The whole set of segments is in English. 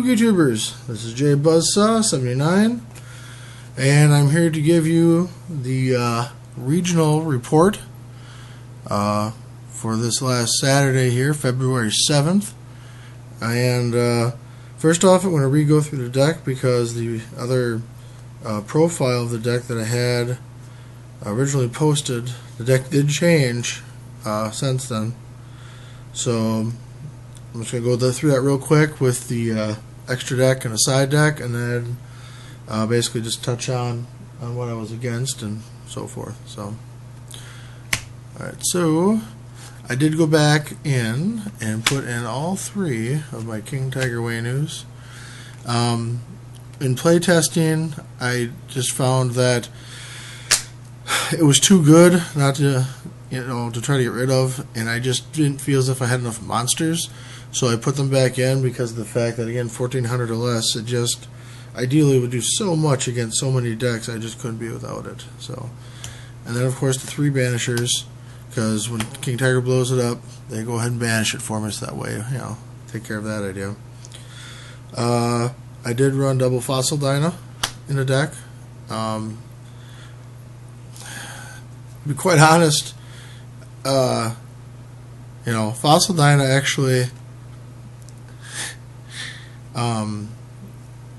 YouTubers, this is J Buzzsaw79, and I'm here to give you the regional report for this last Saturday here, February 7th. And first off, I'm going to re-go through the deck because the other profile of the deck that I had originally posted, the deck did change since then. So I'm just going to go through that real quick with the extra deck and a side deck, and then basically just touch on what I was against and so forth. So, alright, so I did go back in and put in all three of my King Tiger Waynus. In playtesting, I just found that it was too good not to, to try to get rid of, and I just didn't feel as if I had enough monsters. So I put them back in because of the fact that, again, 1400 or less, it just ideally would do so much against so many decks, I just couldn't be without it. So, and then of course the three banishers, because when King Tiger blows it up, they go ahead and banish it for me, so that way, take care of that idea. I did run double Fossil Dyna in the deck. To be quite honest, Fossil Dyna actually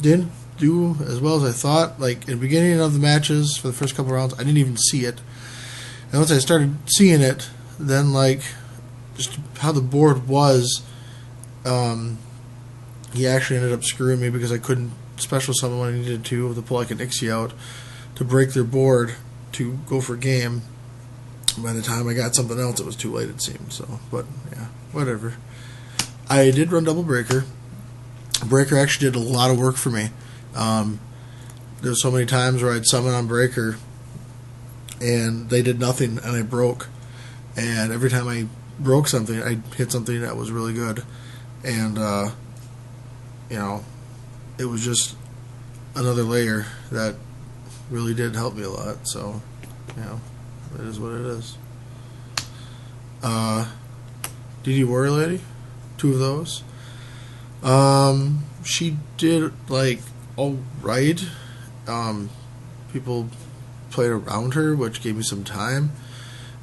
didn't do as well as I thought. Like, in the beginning of the matches, for the first couple rounds, I didn't even see it. And once I started seeing it, then, like, just how the board was, he actually ended up screwing me because I couldn't special summon when I needed to pull, like, an Ixie out to break their board to go for game. By the time I got something else, it was too late, it seemed. So, but, yeah, whatever. I did run double Breaker. Breaker actually did a lot of work for me. There's so many times where I'd summon on Breaker and they did nothing and I broke. And every time I broke something, I hit something that was really good. And, it was just another layer that really did help me a lot. So, it is what it is. DD Warrior Lady, two of those. She did, like, alright. People played around her, which gave me some time.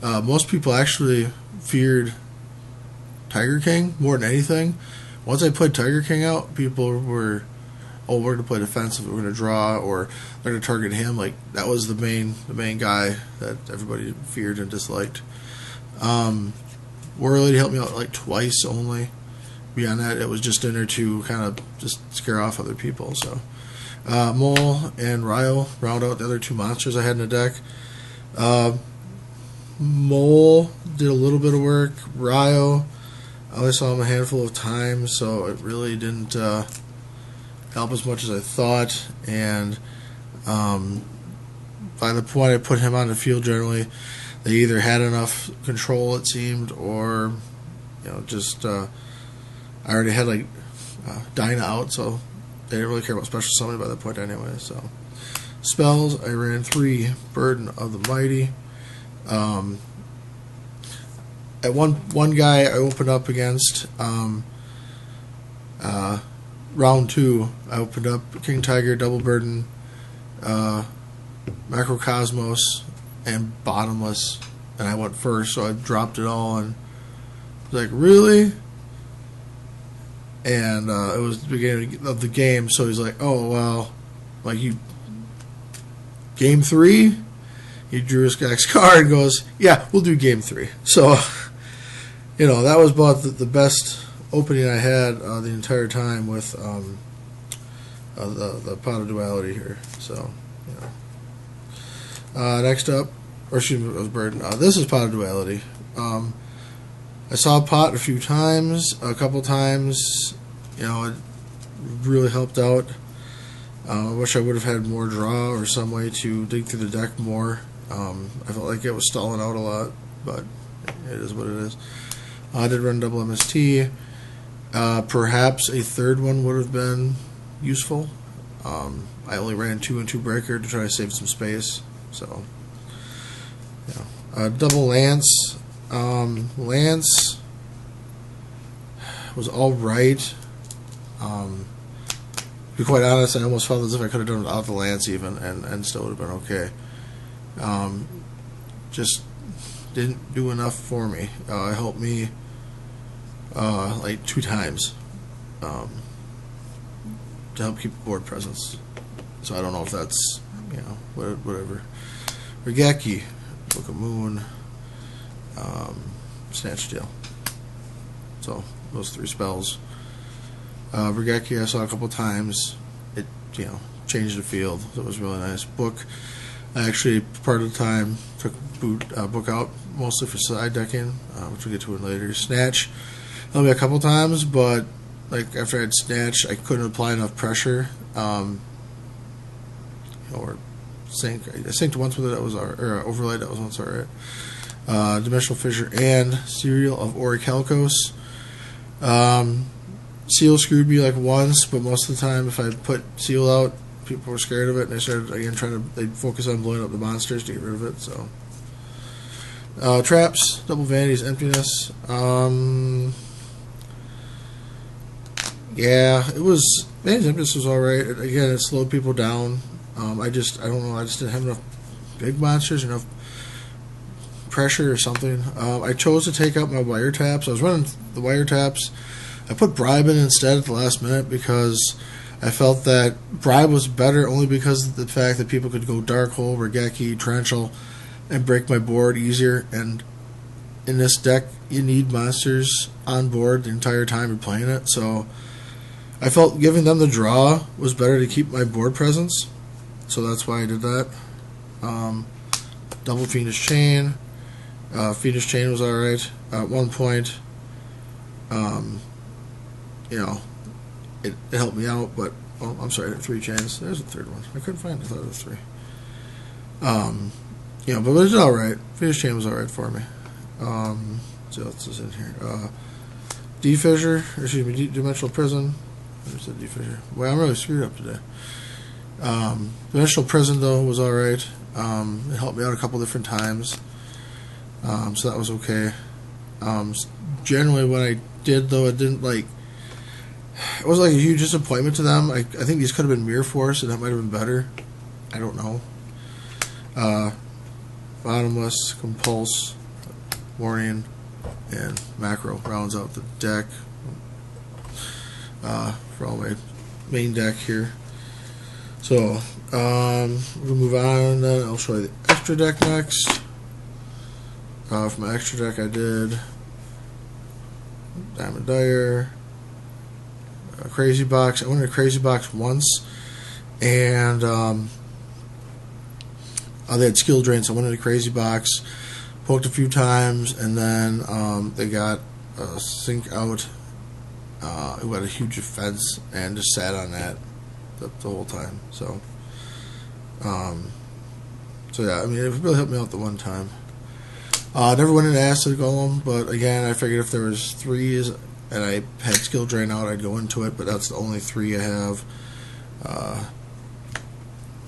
Most people actually feared Tiger King more than anything. Once I played Tiger King out, people were, we're going to play defensive, we're going to draw, or they're going to target him. Like, that was the main guy that everybody feared and disliked. Warrior Lady helped me out like twice only. Beyond that, it was just in there to kind of just scare off other people. So, Mole and Ryo round out the other two monsters I had in the deck. Mole did a little bit of work. Ryo, I only saw him a handful of times, so it really didn't help as much as I thought. And by the point I put him on the field, generally, they either had enough control, it seemed, or just I already had like Dyna out, so they didn't really care about special summoning by that point anyway. So spells, I ran 3 Burden of the Mighty. At one guy I opened up against, round 2, I opened up King Tiger, Double Burden, Macrocosmos, and Bottomless, and I went first, so I dropped it all, and I was like, really? And it was the beginning of the game, so he's like, oh, well, like, game 3? He drew his next card and goes, yeah, we'll do game 3. So, that was about the best opening I had the entire time with the Pot of Duality here. So, next up, or excuse me, it was Burden. This is Pot of Duality. I saw Pot a few times, a couple times. It really helped out. I wish I would have had more draw or some way to dig through the deck more. I felt like it was stalling out a lot, but it is what it is. I did run double MST. Perhaps a third one would have been useful. I only ran 2 and 2 Breaker to try to save some space. So, double Lance. Lance was all right. be quite honest, I almost felt as if I could have done it without the lance even, and still would have been okay. Just didn't do enough for me. It helped me like 2 times to help keep board presence. So I don't know if that's, whatever. Regeki, Book of Moon, Snatch Steal. So those 3 spells. Regeki I saw a couple times. It changed the field. So it was really nice. Book, I actually part of the time took Book out mostly for side decking, which we'll get to it later. Snatch, only a couple times, but like after I had Snatch, I couldn't apply enough pressure. Or sink. I synced once with it. That was or overlay. That was once alright. Dimensional Fissure and Serial of Orichalcos. Seal screwed me like once, but most of the time, if I put Seal out, people were scared of it, and they started again they'd focus on blowing up the monsters to get rid of it. So traps, Double Vanity's Emptiness. Yeah, it was Vanity's Emptiness was alright. Again, it slowed people down. I don't know. I just didn't have enough big monsters, enough pressure or something. I chose to take out my wiretaps. I was running the wiretaps. I put Bribe in instead at the last minute because I felt that Bribe was better only because of the fact that people could go Dark Hole, Regeki, Torrential, and break my board easier. And in this deck, you need monsters on board the entire time you're playing it. So I felt giving them the draw was better to keep my board presence. So that's why I did that. Double Fiendish Chain. Fiendish Chain was alright. At one point, it helped me out, but I'm sorry, I had 3 chains. There's a third one. I couldn't find it. I thought it was 3. But it was alright. Fiendish Chain was alright for me. Let's see what else is in here. Dimensional Prison. There's the D-Fissure. Well, I'm really screwed up today. Dimensional Prison, though, was alright. It helped me out a couple different times. So that was okay. Generally, what I did, though, it didn't it was like a huge disappointment to them. I think these could have been Mirror Force, and that might have been better. I don't know. Bottomless, Compulse, Warning, and Macro rounds out the deck for all my main deck here. So, we'll move on, then I'll show you the extra deck next. For my extra deck, I did Diamond Dire, Crazy Box. I went in a Crazy Box once, and they had Skill Drain, so I went in a Crazy Box, poked a few times, and then they got a Sync out who had a huge defense, and just sat on that the whole time. So yeah, I mean, it really helped me out the one time. Never went into Acid Golem, but again, I figured if there was 3s and I had Skill Drain out, I'd go into it, but that's the only 3 I have.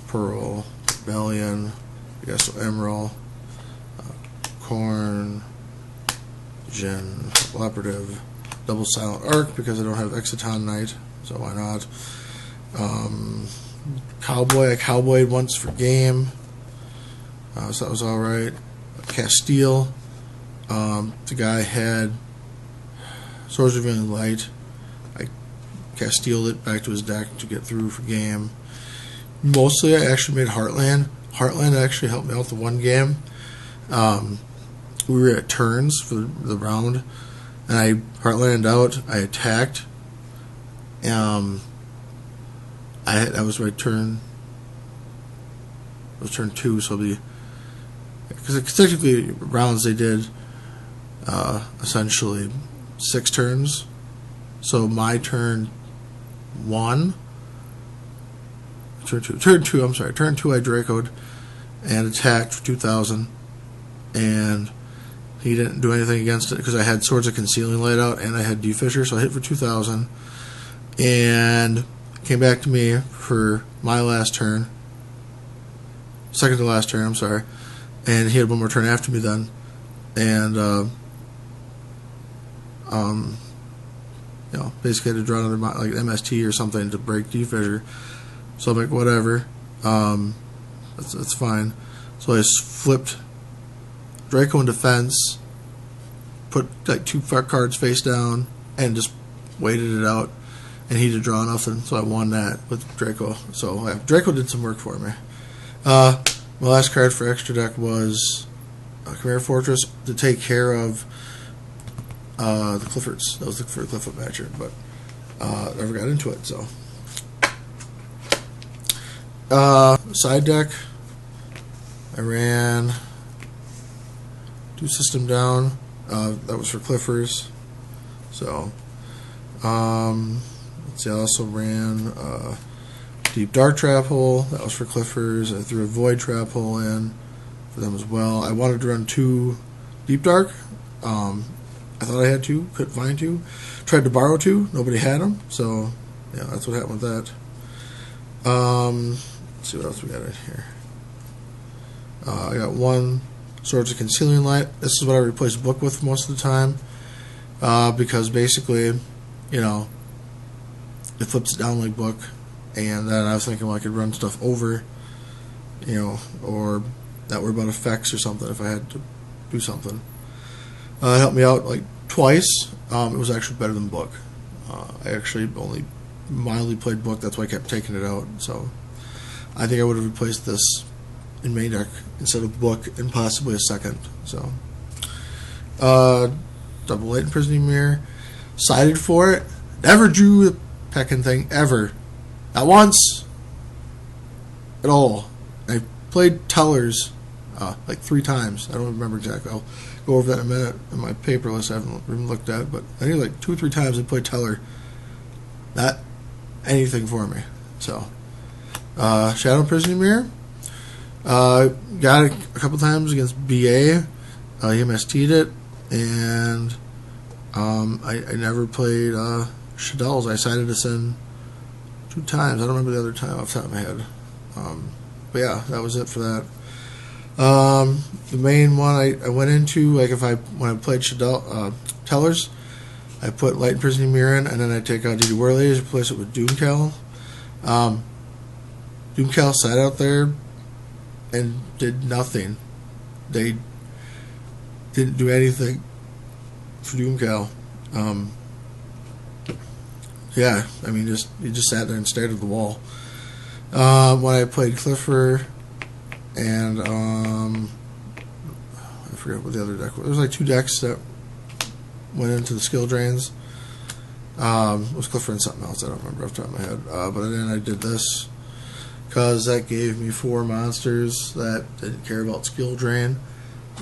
Pearl, Rebellion, I guess Emerald, Corn, Jin, Operative, Double Silent Arc because I don't have Exciton Knight, so why not? Cowboy, I cowboyed once for game, so that was alright. Castile, the guy had Swords of Revealing Light. I Castile'd it back to his deck to get through for game. Mostly I actually made Heartland. Heartland actually helped me out the one game. We were at turns for the round, and I Heartlanded out. I attacked. That was my turn. It was turn 2, so it'll be because technically rounds they did essentially 6 turns. So my turn 1, turn 2. I'm sorry, turn 2. I Draco'd and attacked for 2,000, and he didn't do anything against it because I had Swords of Concealing laid out and I had D-Fissure, so I hit for 2,000, and came back to me for my last turn, second to last turn. I'm sorry. And he had one more turn after me then, and basically had to draw another like MST or something to break D-Fissure. So I'm like, whatever, that's fine. So I just flipped Draco in defense, put like 2 cards face down, and just waited it out. And he did draw nothing, so I won that with Draco. So yeah, Draco did some work for me. My last card for extra deck was Chimera Fortress to take care of the Cliffords. That was for Clifford Matcher, but never got into it. So side deck, I ran 2 System Down. That was for Cliffers. So let's see. I also ran Deep Dark Trap Hole. That was for Cliffers. I threw a Void Trap Hole in for them as well. I wanted to run 2 Deep Dark. I thought I had 2, couldn't find 2. Tried to borrow 2, nobody had them. So yeah, that's what happened with that. Let's see what else we got in here. I got 1 Swords of Concealing Light. This is what I replace book with most of the time, because basically, it flips it down like book. And then I was thinking, well, I could run stuff over, or not worry about effects or something if I had to do something. It helped me out like twice. It was actually better than book. I actually only mildly played book. That's why I kept taking it out. So I think I would have replaced this in main deck instead of book and possibly a second. So double Light Imprisoning Mirror. Sided for it. Never drew the Peckin thing ever. Not once at all. I played Tellers like 3 times. I don't remember exactly. I'll go over that in a minute in my paper list. I haven't even looked at it, but I think like 2 or 3 times I played Teller. Not anything for me. So Shadow Imprisoning Mirror. Got it a couple times against BA. He MST'd it, and I never played Shaddell's. I sided this in 2 times. I don't remember the other time off the top of my head. But yeah, that was it for that. The main one I went into, like when I played Tellers, I put Light Imprisoning Mirror in, and then I take out DD Whirlies, replace it with Doomcal. Doomcal sat out there and did nothing. They didn't do anything for Doomcal. Yeah, I mean, he just sat there and stared at the wall. When I played Clifford and I forget what the other deck was. There was like 2 decks that went into the skill drains. It was Clifford and something else. I don't remember off the top of my head. But then I did this because that gave me 4 monsters that didn't care about skill drain.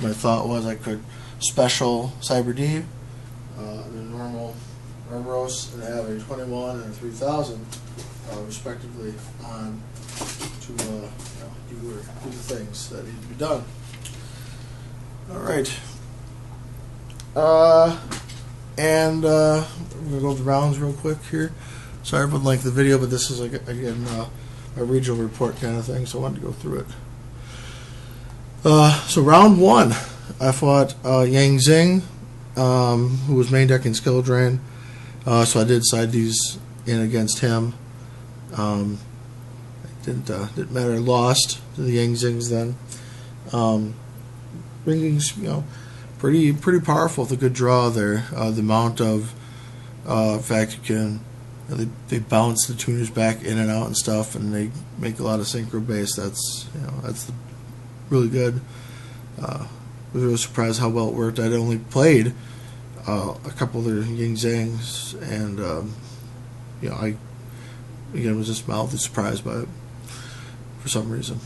My thought was I could special Cyber D, the normal Ramos, and have a 21 and a 3000 respectively on to do the things that need to be done. Alright. And we're going to go over the rounds real quick here. Sorry for the length of the video, but this is, again, a regional report kind of thing, so I wanted to go through it. So round 1, I fought Yang Zing, who was main deck in Skill Drain. So I did side these in against him. It didn't matter. I lost to the Yang Zings then. Ringing's, pretty powerful with a good draw there. The amount of in fact you can they bounce the tuners back in and out and stuff, and they make a lot of synchro base. That's really good. I was really surprised how well it worked. I'd only played a couple of their Yang Zangs, and I again was just mildly surprised by it for some reason.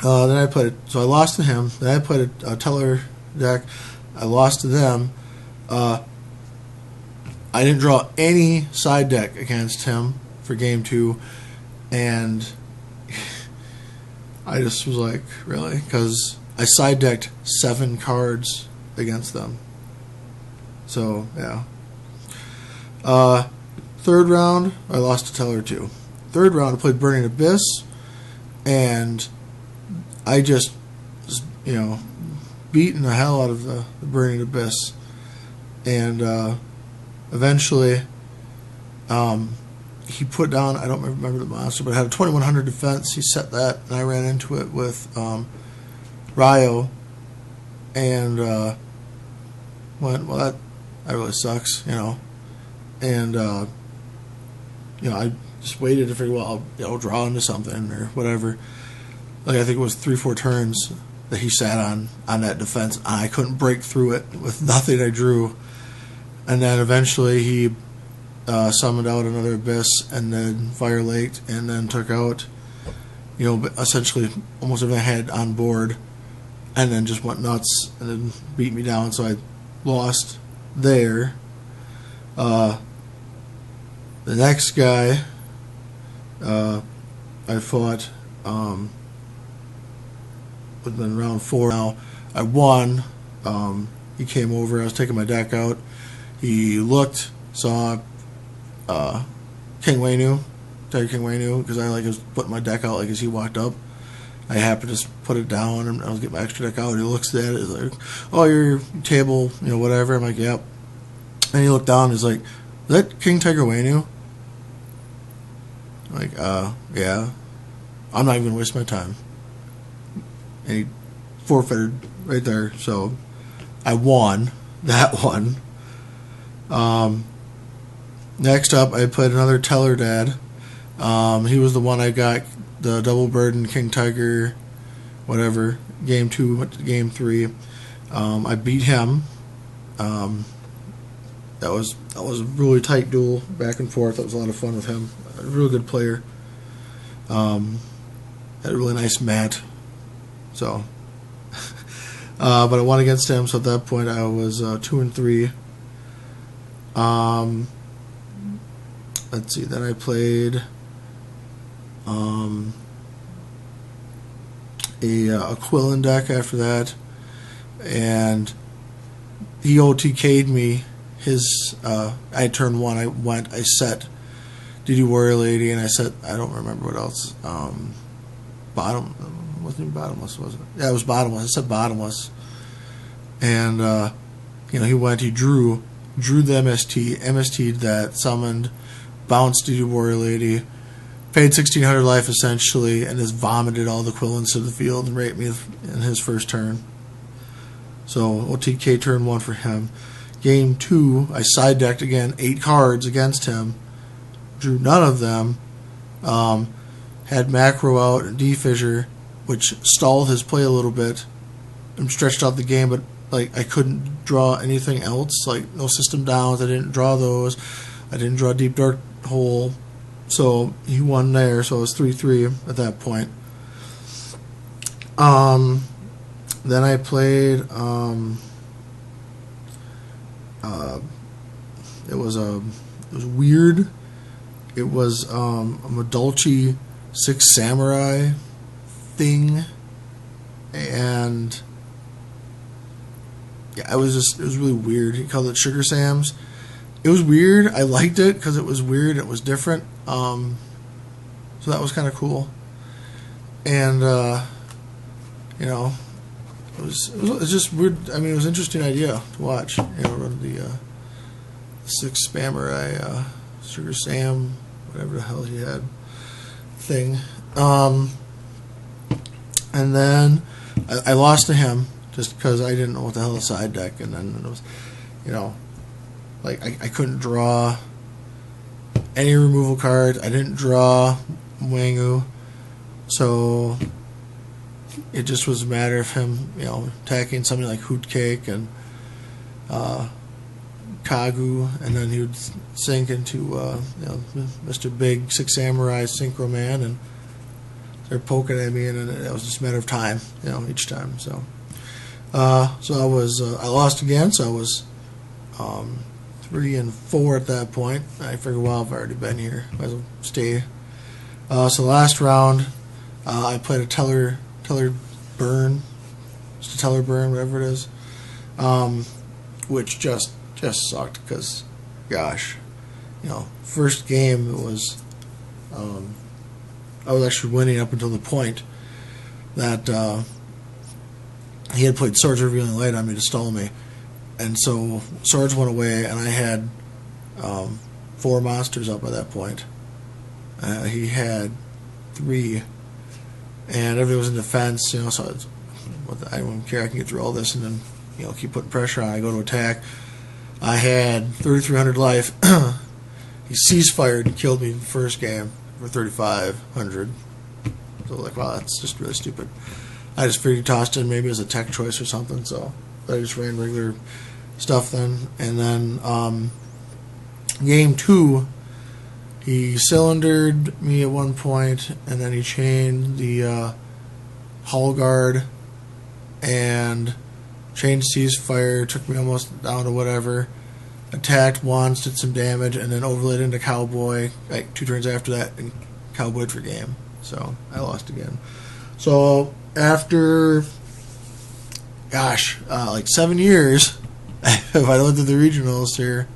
Then I played it, so I lost to him. Then I played a Teller deck. I lost to them. I didn't draw any side deck against him for game 2, and I just was like, really? Because I side decked 7 cards against them. So, yeah. Third round, I lost to Teller 2. Third round, I played Burning Abyss, and I just, beating the hell out of the Burning Abyss. And eventually, he put down, I don't remember the monster, but it had a 2100 defense. He set that, and I ran into it with Ryo, and went, well, that really sucks, and I just waited to figure, well, I'll draw into something or whatever. Like, I think it was 3-4 turns that he sat on that defense. I couldn't break through it with nothing I drew, and then eventually he summoned out another Abyss, and then Fire Laked, and then took out, essentially almost everything I had on board, and then just went nuts, and then beat me down, so I lost there. The next guy I fought would have been round 4 now. I won. He came over, I was taking my deck out. He looked, saw King Wainu, Tiger King Wainu, because I was putting my deck out as he walked up. I happened to just put it down, and I was getting my extra deck out. He looks at it, he's like, "Oh, your table, whatever." I'm like, "Yep." And he looked down, he's like, "Is that King Tiger Wainu?" I'm like, yeah. I'm not even gonna waste my time. And he forfeited right there, so I won that one. Next up, I played another Teller Dad. He was the one I got the double burden King Tiger, whatever. Game 2, went to game 3. I beat him. That was a really tight duel, back and forth. That was a lot of fun with him. A real good player. Had a really nice mat. So, but I won against him. So at that point, I was 2-3. Let's see. Then I played a Quillen deck after that, and he OTK'd me. I turned 1. I set DD Warrior Lady, and I set, I don't remember what else. Bottom, wasn't even Bottomless, was it? Yeah, it was Bottomless. I said Bottomless, and he drew the MST'd that, summoned, bounced DD Warrior Lady, paid 1600 life essentially, and just vomited all the Quillens to the field and raped me in his first turn. So OTK turn 1 for him. Game 2, I side decked again 8 cards against him, drew none of them, had Macro out and D-Fissure, which stalled his play a little bit and stretched out the game, but I couldn't draw anything else, no system downs. I didn't draw those. I didn't draw Deep Dark Hole, so he won there, so it was 3-3 at that point. Then I played it was weird. It was a Madolchi 6 Samurai thing, and yeah, it was really weird. He called it Sugar Sam's. It was weird. I liked it because it was weird. It was different. So that was kind of cool. And it was just weird. I mean, it was an interesting idea to watch. Run the 6 Samurai Sugar Sam, whatever the hell he had, thing. And then I lost to him just because I didn't know what the hell the side deck, and then it was, I couldn't draw any removal cards. I didn't draw Wangu, so it just was a matter of him, attacking something like Hoot Cake and Kagu, and then he would sink into Mr. Big 6 Samurai Synchro Man, and they're poking at me, and it was just a matter of time, each time. So I lost again, so I was 3-4 at that point. I figured, well, I've already been here, might as well stay. So last round, I played a Teller Burn, just a Teller Burn, whatever it is, which just sucked because, gosh, first game it was, I was actually winning up until the point that he had played Swords Revealing Light on me to stall me, and so Swords went away, and I had 5 4 monsters up by that point. He had 3, and everything was in defense. You know, so I don't care. I can get through all this, and then keep putting pressure on. I go to attack. I had 3,300 life. He ceasefired and killed me in the first game for 3,500. So like, wow, that's just really stupid. I just figured he tossed in maybe as a tech choice or something. So I just ran regular stuff then, and then game 2, he cylindered me at one point, and then he chained the hull guard and chained ceasefire, took me almost down to whatever, attacked once, did some damage, and then overlaid into cowboy like 2 turns after that and cowboyed for game. So I lost again. So after like 7 years, if I looked at the regionals here,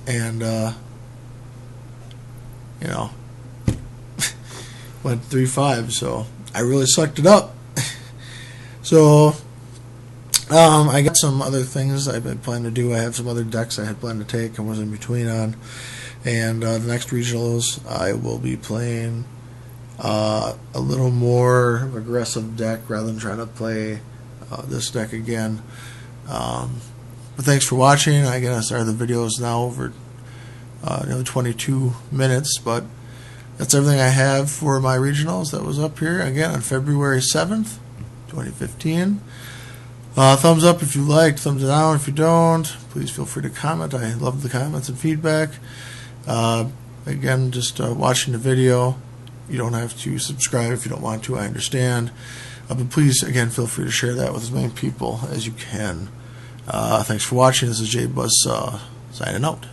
and went 3-5, so I really sucked it up. So I got some other things I've been planning to do. I have some other decks I had planned to take and was in between on, and the next regionals I will be playing a little more aggressive deck rather than trying to play this deck again. But thanks for watching. I guess the video is now over 22 minutes, but that's everything I have for my regionals that was up here again on February 7th, 2015. Thumbs up if you liked, thumbs down if you don't. Please feel free to comment. I love the comments and feedback. Again, just watching the video. You don't have to subscribe if you don't want to, I understand. But please, again, feel free to share that with as many people as you can. Thanks for watching. This is J Buzz signing out.